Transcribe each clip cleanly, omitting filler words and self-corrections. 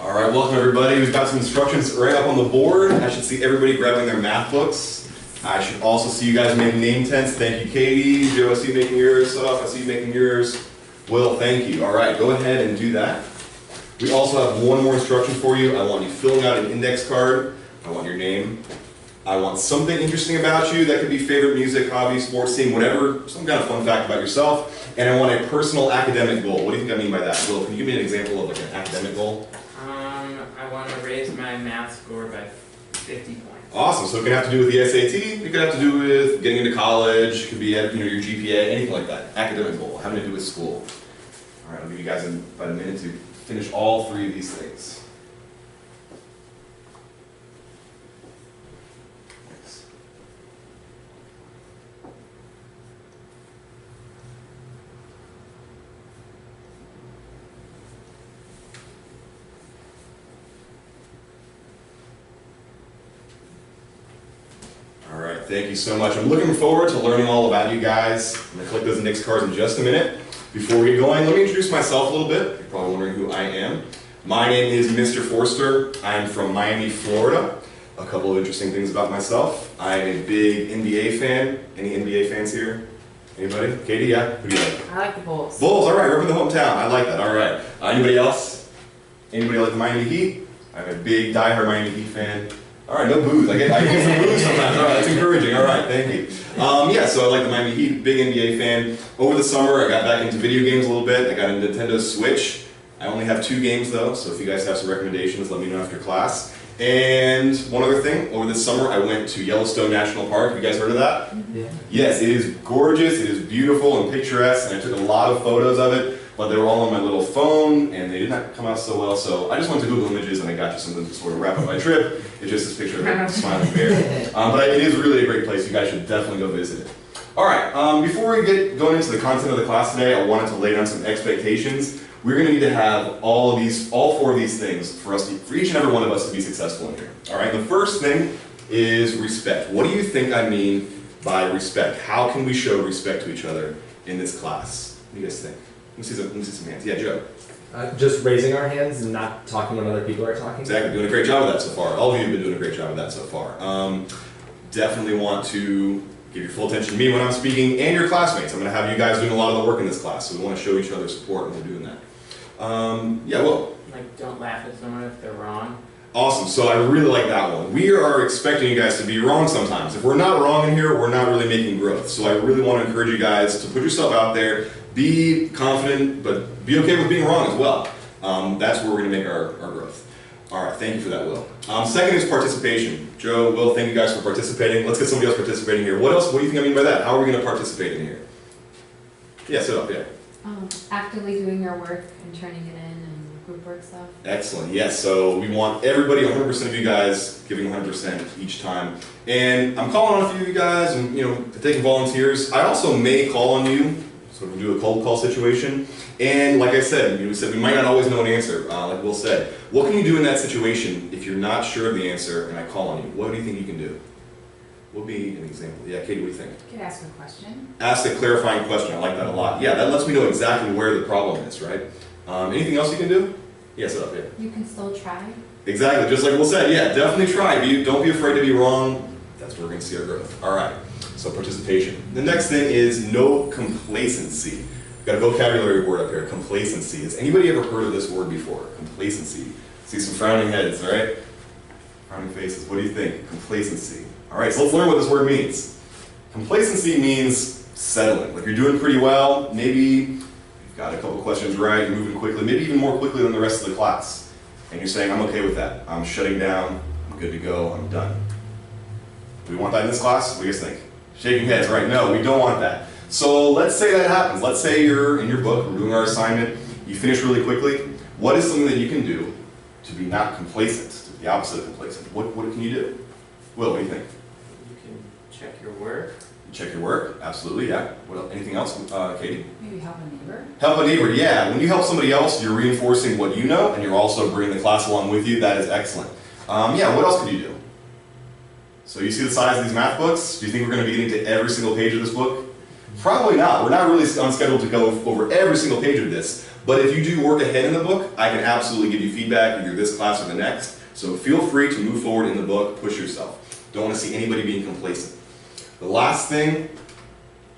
All right, welcome everybody. We've got some instructions right up on the board. I should see everybody grabbing their math books. I should also see you guys making name tents. Thank you, Katie. Joe, I see you making yours up. I see you making yours. Will, thank you. All right, go ahead and do that. We also have one more instruction for you. I want you filling out an index card. I want your name. I want something interesting about you. That could be favorite music, hobby, sports team, whatever. Some kind of fun fact about yourself. And I want a personal academic goal. What do you think I mean by that? Will, can you give me an example of like an academic goal? I want to raise my math score by 50 points. Awesome. So it could have to do with the SAT. It could have to do with getting into college. It could be your GPA, anything like that. Academic goal, having to do with school. All right, I'll give you guys about a minute to finish all three of these things. All right, thank you so much. I'm looking forward to learning all about you guys. I'm going to collect those index cards in just a minute. Before we get going, let me introduce myself a little bit. You're probably wondering who I am. My name is Mr. Forster. I'm from Miami, Florida. A couple of interesting things about myself. I'm a big NBA fan. Any NBA fans here? Anybody? Katie, yeah? Who do you like? I like the Bulls. Bulls, all right, repping the hometown. I like that, all right. Anybody else? Anybody like the Miami Heat? I'm a big diehard Miami Heat fan. All right, no booze. I get some booze sometimes. All right, that's encouraging. All right, thank you. Yeah, so I like the Miami Heat, big NBA fan. Over the summer, I got back into video games a little bit. I got a Nintendo Switch. I only have 2 games though, so if you guys have some recommendations, let me know after class. And one other thing, over this summer, I went to Yellowstone National Park. Have you guys heard of that? Yeah. Yes, it is gorgeous. It is beautiful and picturesque, and I took a lot of photos of it. But they were all on my little phone, and they did not come out so well, so I just went to Google Images, and I got you something to sort of wrap up my trip. It's just this picture of a smiling bear. But it is really a great place. You guys should definitely go visit it. All right, before we get going into the content of the class today, I wanted to lay down some expectations. We're going to need to have all 4 of these things for each and every one of us to be successful in here. All right, the first thing is respect. What do you think I mean by respect? How can we show respect to each other in this class? What do you guys think? Let me see some hands. Yeah, Joe. Just raising our hands and not talking when other people are talking. Exactly. Doing a great job of that so far. All of you have been doing a great job of that so far. Definitely want to give your full attention to me when I'm speaking and your classmates. I'm going to have you guys doing a lot of the work in this class, so we want to show each other support when we're doing that. Yeah, Will? Like, don't laugh at someone if they're wrong. Awesome. So I really like that one. We are expecting you guys to be wrong sometimes. If we're not wrong in here, we're not really making growth. So I really want to encourage you guys to put yourself out there. Be confident, but be okay with being wrong as well. That's where we're going to make our growth. All right, thank you for that, Will. Second is participation. Joe, Will, thank you guys for participating. Let's get somebody else participating here. What else? What do you think I mean by that? How are we going to participate in here? Yeah, sit up, yeah. Actively doing your work and turning it in and group work stuff. Excellent, yes. So we want everybody, 100% of you guys, giving 100% each time. And I'm calling on a few of you guys and, taking volunteers. I also may call on you. So we'll do a cold call situation. And like I said, we might not always know an answer, like Will said. What can you do in that situation if you're not sure of the answer and I call on you? What do you think you can do? What would be an example? Yeah, Katie, what do you think? You could ask a question. Ask a clarifying question. I like that a lot. Yeah, that lets me know exactly where the problem is, right? Anything else you can do? Yeah, sit up, yeah. You can still try. Exactly, just like Will said, yeah, definitely try. Don't be afraid to be wrong. That's where we're going to see our growth. All right. So participation. The next thing is no complacency. We've got a vocabulary word up here, complacency. Has anybody ever heard of this word before? Complacency. See some frowning heads, all right? Frowning faces. What do you think? Complacency. All right, so let's learn what this word means. Complacency means settling. Like you're doing pretty well. Maybe you've got a couple questions right, you're moving quickly, maybe even more quickly than the rest of the class. And you're saying, I'm okay with that. I'm shutting down. I'm good to go. I'm done. Do we want that in this class? What do you guys think? Shaking heads, right? No, we don't want that. So let's say that happens. Let's say you're in your book, we're doing our assignment, you finish really quickly. What is something that you can do to be not complacent, to be the opposite of complacent? What can you do? Will, what do you think? You can check your work. Check your work, absolutely, yeah. What else? Anything else, Katie? Maybe help a neighbor. Help a neighbor, yeah. When you help somebody else, you're reinforcing what you know, and you're also bringing the class along with you. That is excellent. Yeah, what else could you do? So you see the size of these math books? Do you think we're going to be getting to every single page of this book? Probably not. We're not really on schedule to go over every single page of this, but if you do work ahead in the book, I can absolutely give you feedback either this class or the next. So feel free to move forward in the book, push yourself. Don't want to see anybody being complacent. The last thing,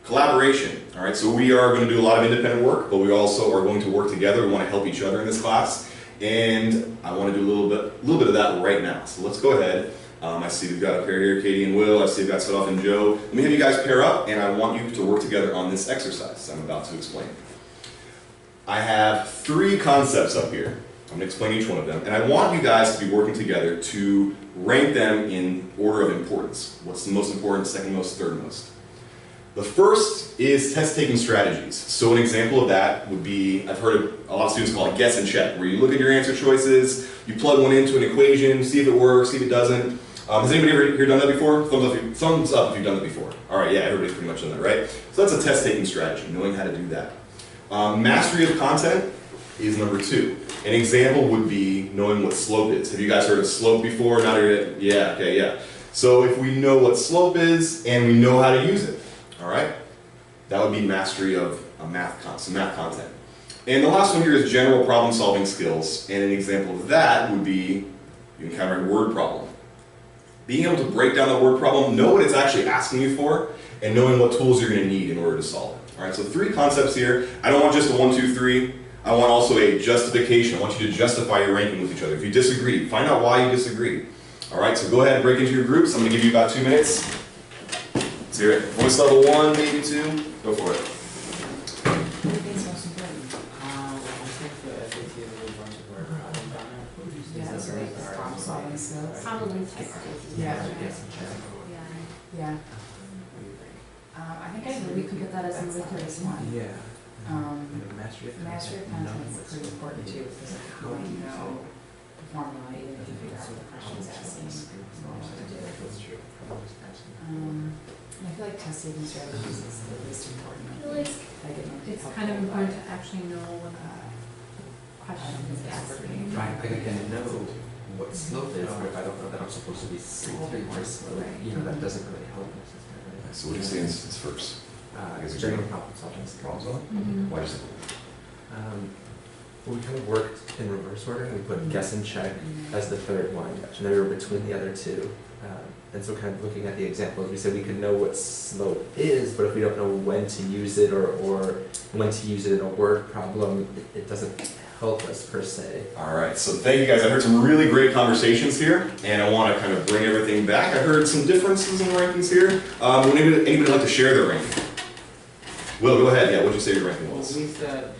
collaboration. All right, so we are going to do a lot of independent work, but we also are going to work together. We want to help each other in this class, and I want to do a little bit of that right now. So let's go ahead. I see we've got a pair here, Katie and Will. I see we've got Svetov and Joe. Let me have you guys pair up, and I want you to work together on this exercise I'm about to explain. I have 3 concepts up here. I'm going to explain each one of them, and I want you guys to be working together to rank them in order of importance. What's the most important, second most, third most? The first is test-taking strategies. So an example of that would be, I've heard a lot of students call it guess and check, where you look at your answer choices, you plug one into an equation, see if it works, see if it doesn't. Has anybody ever here done that before? Thumbs up if you've done that before. All right, yeah, everybody's pretty much done that, right? So that's a test-taking strategy, knowing how to do that. Mastery of content is number 2. An example would be knowing what slope is. Have you guys heard of slope before? Not here yet? Yeah, okay, yeah. So if we know what slope is and we know how to use it, all right, that would be mastery of math content. And the last one here is general problem-solving skills. And an example of that would be you encounter a word problem. Being able to break down the word problem, know what it's actually asking you for, and knowing what tools you're going to need in order to solve it. All right, so 3 concepts here. I don't want just a 1, 2, 3. I want also a justification. I want you to justify your ranking with each other. If you disagree, find out why you disagree. All right, so go ahead and break into your groups. I'm going to give you about 2 minutes. Let's hear it. Voice level 1, maybe 2. Go for it. What do you think is most important? I think the SAT is a bunch of work problems on it. Yeah, That's so right. like problem solving skills. Probably test. Yeah. Yeah. Yeah. I think I We can put that as that's number the first 3. one. Yeah. Mastery of content is pretty important too, because how do you know the formula, even if you figure out what the question's asking, you know what to do. I feel like test-taking strategies is the least important. I feel like it's kind of important to actually know what the question is asking. Right, I can know what slope is, but if I don't know that I'm supposed to be solving for slope, that doesn't really help necessarily. So what do you say is first? General problem solving skills. Mhm. Why just Well, we kind of worked in reverse order. We put guess and check as the third one, and then we were between the other 2. And so kind of looking at the examples, we said we could know what slope is, but if we don't know when to use it or when to use it in a word problem, it doesn't help us per se. All right, so thank you guys. I heard some really great conversations here, and I want to kind of bring everything back. I heard some differences in rankings here. Would anybody like to share their ranking? Will, go ahead. Yeah, what did you say your ranking was? We said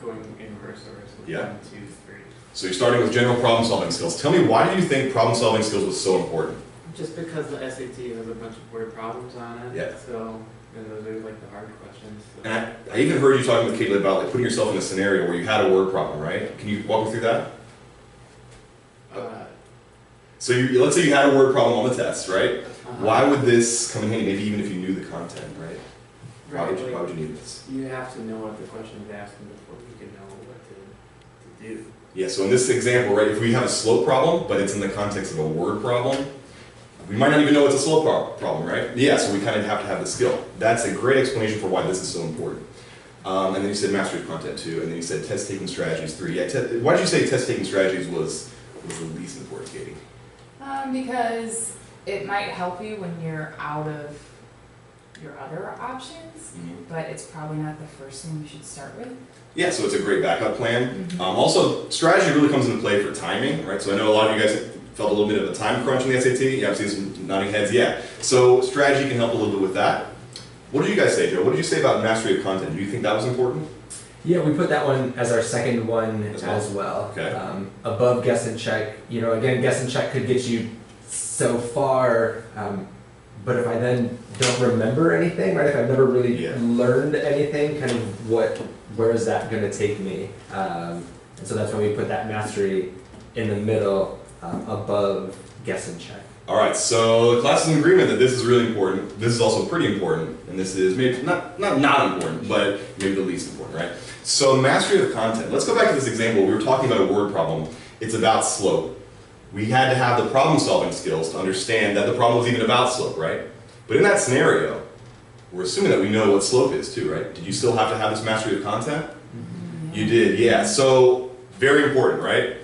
going in reverse order, so Yeah. 1, 2, 3. So you're starting with general problem-solving skills. Tell me, why did you think problem-solving skills was so important? Just because the SAT has a bunch of word problems on it. Yeah. So, and those are like the hard questions. So. And I even heard you talking with Caitlin about like putting yourself in a scenario where you had a word problem, right? Can you walk me through that? So let's say you had a word problem on the test, right? Why would this come in handy? Maybe even if you knew the content, right? Why would you need this? You have to know what the question is asking before you can know what to do. Yeah, so in this example, right, if we have a slope problem, but it's in the context of a word problem, we might not even know it's a slope problem, right? Yeah, so we kind of have to have the skill. That's a great explanation for why this is so important. And then you said mastery of content 2, and then you said test-taking strategies 3. Yeah, why did you say test-taking strategies was the least important, Katie? Because it might help you when you're out of your other options, but it's probably not the first thing you should start with. Yeah, so it's a great backup plan. Also, strategy really comes into play for timing, right? So I know a lot of you guys felt a little bit of a time crunch in the SAT. Yeah, I've seen some nodding heads, yeah. So strategy can help a little bit with that. What did you guys say, Joe? What did you say about mastery of content? Do you think that was important? Yeah, we put that one as our second one as well. Okay. Above guess and check, again, guess and check could get you so far, but if I then don't remember anything, right? If I've never really learned anything, kind of where is that going to take me? And so that's when we put that mastery in the middle, above guess and check. All right, so the class is in agreement that this is really important. This is also pretty important, and this is maybe not important, but maybe the least important, right? So mastery of the content. Let's go back to this example. We were talking about a word problem. It's about slope. We had to have the problem-solving skills to understand that the problem was even about slope, right? But in that scenario, We're assuming that we know what slope is too, right? Did you still have to have this mastery of content? You did, yeah. So, very important, right?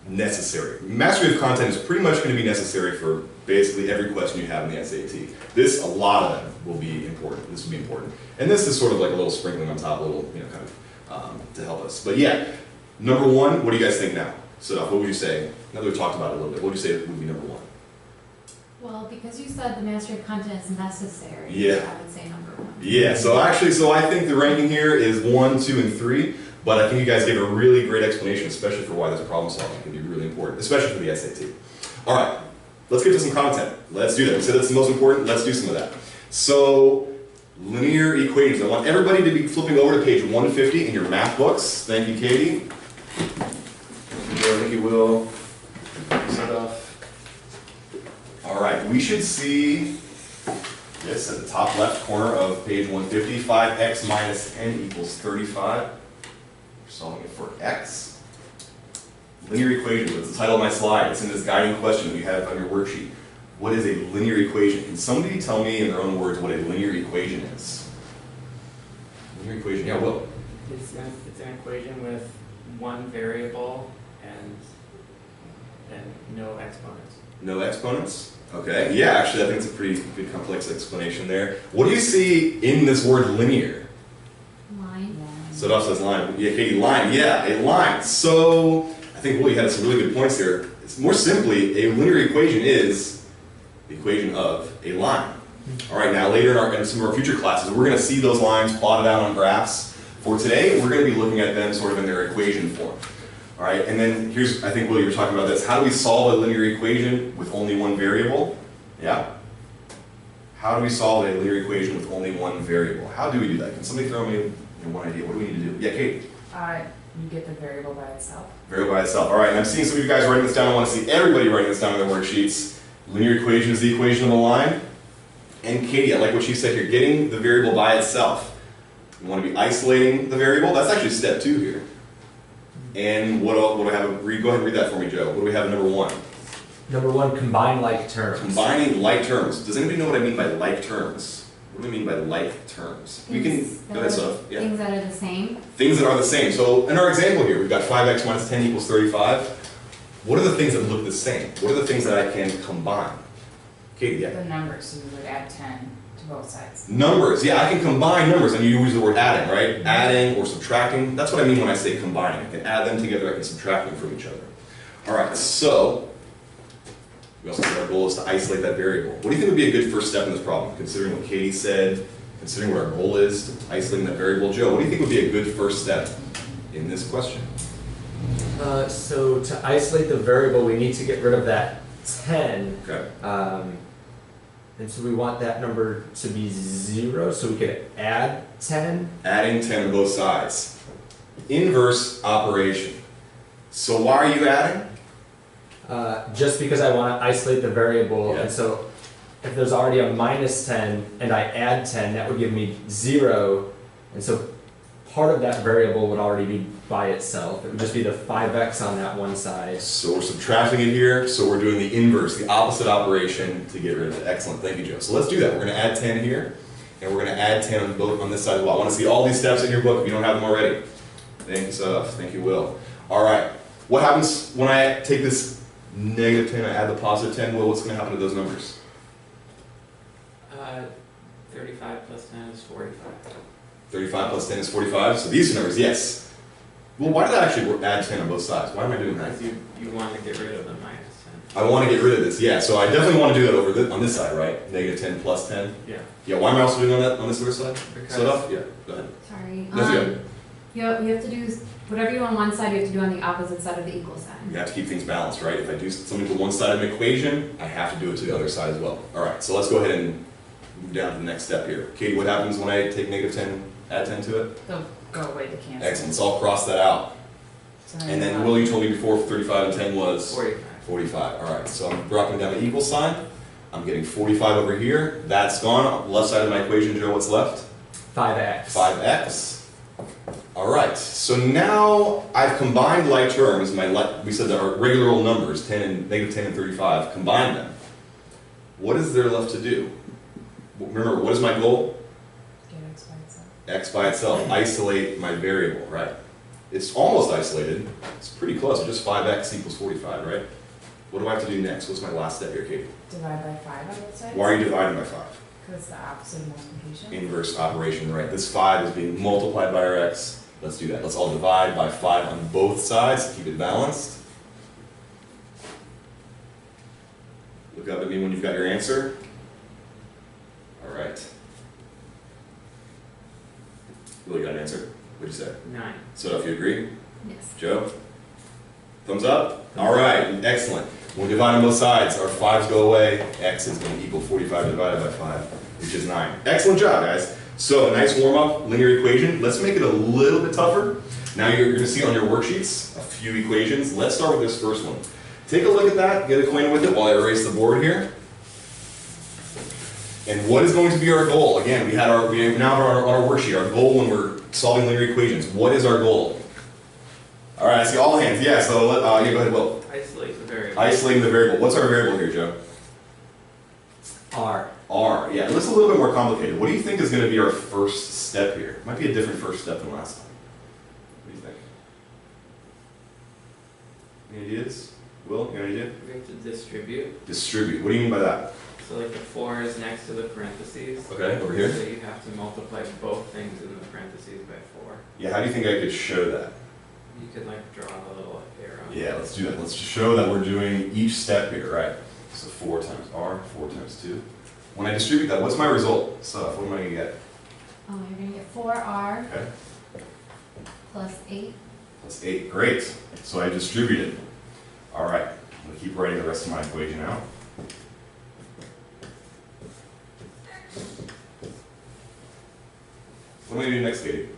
Necessary. Mastery of content is pretty much going to be necessary for basically every question you have in the SAT. This, a lot of them will be important. This will be important. And this is sort of like a little sprinkling on top, a little, kind of, to help us. But yeah, number one, what do you guys think now? So, what would you say? Now that we've talked about it a little bit, what would you say would be number one? Well, because you said the mastery of content is necessary, Yeah. I would say number one. Yeah, so I think the ranking here is 1, 2, and 3, but I think you guys gave a really great explanation, especially for why this problem solving can be really important, especially for the SAT. All right, let's get to some content. Let's do that. We said that's the most important. Let's do some of that. So, linear equations. I want everybody to be flipping over to page 150 in your math books. Thank you, Katie. Thank you, Will. Stuff. All right, we should see this at the top left corner of page 150, 5x minus n equals 35. We're solving it for x. Linear equation, that's the title of my slide. It's in this guiding question that you have on your worksheet. What is a linear equation? Can somebody tell me in their own words what a linear equation is? Linear equation, yeah, Will. It's an equation with one variable and no exponents. No exponents? Okay, yeah, actually I think it's a pretty good complex explanation there. What do you see in this word linear? Line. So it also says line. Yeah, Katie, line. Yeah, a line. So I think Will, you had some really good points there. It's more simply, a linear equation is the equation of a line. All right, now later in some of our future classes, we're going to see those lines plotted out on graphs. For today, we're going to be looking at them sort of in their equation form. All right, and then here's, I think, Will, you were talking about this. How do we solve a linear equation with only one variable? Yeah? How do we solve a linear equation with only one variable? How do we do that? Can somebody throw me one idea? What do we need to do? Yeah, Kate? You get the variable by itself. Variable by itself. All right, and I'm seeing some of you guys writing this down. I want to see everybody writing this down in their worksheets. Linear equation is the equation of a line. And Katie, I like what she said here, getting the variable by itself. You want to be isolating the variable. That's actually step 2 here. And what do I have? Go ahead and read that for me, Joe. What do we have in number 1? Number 1, combine like terms. Combining like terms. Does anybody know what I mean by like terms? What do I mean by like terms? We can, go ahead, Soph. Yeah. Things that are the same. Things that are the same. So in our example here, we've got 5x minus 10 equals 35. What are the things that look the same? What are the things that I can combine? Katie, yeah. The numbers, so you would add 10 to both sides. Numbers, yeah, I can combine numbers, and you use the word adding, right? Adding or subtracting. That's what I mean when I say combining. I can add them together, I can subtract them from each other. All right, so we also said our goal is to isolate that variable. What do you think would be a good first step in this problem? Considering what Katie said, considering what our goal is, isolating that variable. Joe, what do you think would be a good first step in this question? So to isolate the variable, we need to get rid of that 10. Okay. And so we want that number to be 0, so we could add 10. Adding 10 on both sides. Inverse operation. So why are you adding? Just because I want to isolate the variable, Yeah. and so if there's already a minus 10 and I add 10, that would give me 0, and so part of that variable would already be by itself. It would just be the 5x on that one side. So we're subtracting it here, so we're doing the inverse, the opposite operation to get rid of it. Excellent, thank you, Joe. So let's do that. We're going to add 10 here, and we're going to add 10 on both on this side as well. I want to see all these steps in your book if you don't have them already. Thank you, Soph. Thank you, Will. All right, what happens when I take this negative 10, I add the positive 10? Will, what's going to happen to those numbers? 35 plus 10 is 45. 35 plus 10 is 45, so these two numbers, yes. Well, why did I actually add 10 on both sides? Why am I doing that? Because you want to get rid of the minus 10. I want to get rid of this, yeah, so I definitely want to do that over on this side, right? Negative 10 plus 10. Yeah. Yeah, why am I also doing that on this other side? Because Set up? Yeah, go ahead. Sorry. That's good. You have to do whatever you do on one side, you have to do on the opposite side of the equal sign. You have to keep things balanced, right? If I do something to one side of an equation, I have to do it to the other side as well. All right, so let's go ahead and move down to the next step here. Katie, what happens when I take negative 10, add 10 to it? They'll go away to cancel. Excellent, so I'll cross that out. So And then, Will, you told me before 35 and 10 was? 45. 45, all right, so I'm dropping down the equal sign. I'm getting 45 over here. That's gone. Left side of my equation, Joe, what's left? 5x. 5x. All right, so now I've combined like terms. We said there are regular old numbers, 10 and negative 10 and 35. Combine them. What is there left to do? Remember, what is my goal? X by itself, isolate my variable, right? It's almost isolated. It's pretty close. Just 5x equals 45, right? What do I have to do next? What's my last step here, Katie? Divide by 5 on both sides? Why are you dividing by 5? Because it's the opposite of multiplication. Inverse operation, right? This 5 is being multiplied by our x. Let's do that. Let's all divide by 5 on both sides to keep it balanced. Look up at me when you've got your answer. All right. Really got an answer? What'd you say? 9. So if you agree? Yes. Joe? Thumbs up? All right, excellent. When we divide on both sides, our 5's go away. X is going to equal 45 divided by 5, which is 9. Excellent job, guys. So a nice warm-up linear equation. Let's make it a little bit tougher. Now you're going to see on your worksheets a few equations. Let's start with this first one. Take a look at that, get acquainted with it while I erase the board here. And what is going to be our goal? Again, we now have on our worksheet, our goal when we're solving linear equations. What is our goal? All right, I see all hands. Yeah, so yeah, go ahead, Will. Isolate the variable. Isolating the variable. What's our variable here, Joe? R. R. Yeah, it looks a little bit more complicated. What do you think is going to be our first step here? Might be a different first step than last time. What do you think? Any ideas? Will, you got an idea? We have to distribute. Distribute. What do you mean by that? So like the 4 is next to the parentheses. Okay, over here. So you have to multiply both things in the parentheses by 4. Yeah, how do you think I could show that? You could like draw a little arrow. Yeah, let's do that. Let's just show that we're doing each step here, right? So 4 times R, 4 times 2. When I distribute that, what's my result? So what am I going to get? Oh, you're gonna get 4r Okay, plus 8. plus 8. Great. So I distributed. All right, I'm going to keep writing the rest of my equation out. What am I going to do next, Katie?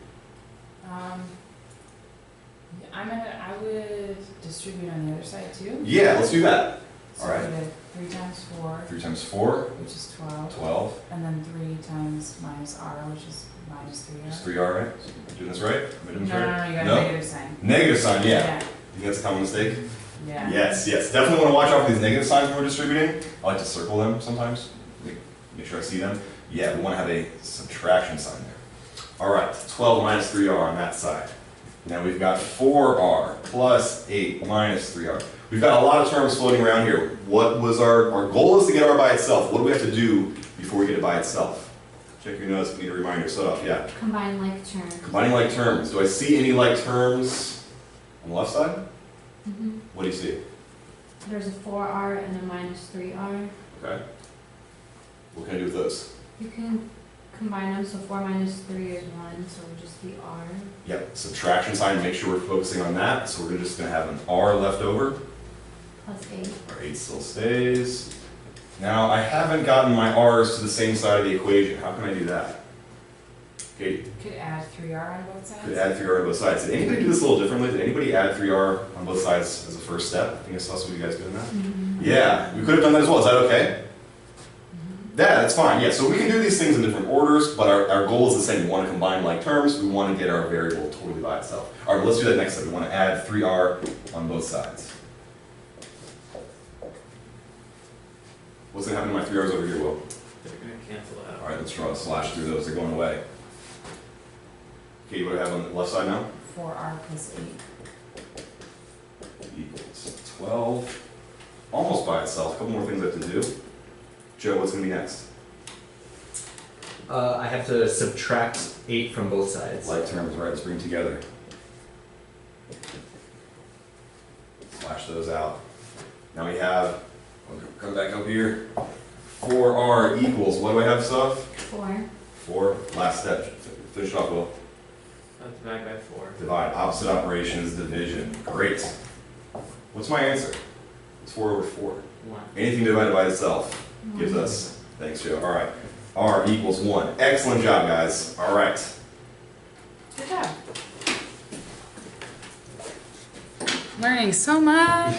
I would distribute on the other side too. Yeah, let's do that. So All right. we did 3 times 4, 3 times 4, which is 12. 12. And then 3 times minus r, which is minus 3r. Just 3R, right? Doing this right? Am I doing this No, no, right? no, you got a No? negative sign. Negative sign, yeah. Yeah. You think that's a common mistake? Yeah. Yes, yes. Definitely want to watch out for these negative signs when we're distributing. I like to circle them sometimes. Make sure I see them. Yeah, we want to have a subtraction sign there. All right, 12 minus 3r on that side. Now we've got 4r plus 8 minus 3r. We've got a lot of terms floating around here. What was our goal is to get r by itself. What do we have to do before we get it by itself? Check your notes, need a reminder. Start off, yeah. Combine like terms. Combining like terms. Do I see any like terms on the left side? Mm-hmm. What do you see? There's a 4r and a minus 3r. Okay. What can I do with those? You can combine them, so 4 minus 3 is 1, so it would just be r. Yep, subtraction sign, make sure we're focusing on that. So we're just going to have an r left over. Plus 8. Our 8 still stays. Now, I haven't gotten my r's to the same side of the equation. How can I do that? Katie, Could add 3r on both sides. could add 3r on both sides. Did anybody do this a little differently? Did anybody add 3r on both sides as a first step? I think I saw some of you guys doing that. Mm-hmm. Yeah, we could have done that as well. Is that okay? Yeah, that's fine. Yeah, so we can do these things in different orders, but our goal is the same. We want to combine like terms. We want to get our variable totally by itself. All right, let's do that next step. We want to add 3r on both sides. What's going to happen to my 3r's over here, Will? They're going to cancel out. All right, let's draw a slash through those. They're going away. Okay, what do I have on the left side now? 4r plus 8. Equals 12. Almost by itself. A couple more things I have to do. Joe, what's going to be next? I have to subtract 8 from both sides. Like terms, right? Let's bring them together. Slash those out. Now we have, I'll come back up here, 4r equals, what do I have stuff? 4. 4, last step, finish it off, Will. Divide by 4. Divide, opposite operation is division. Great. What's my answer? It's 4 over 4. 1. Anything divided by itself gives us, thanks Joe, all right. R equals 1. Excellent job, guys. All right. Good job. Learning so much.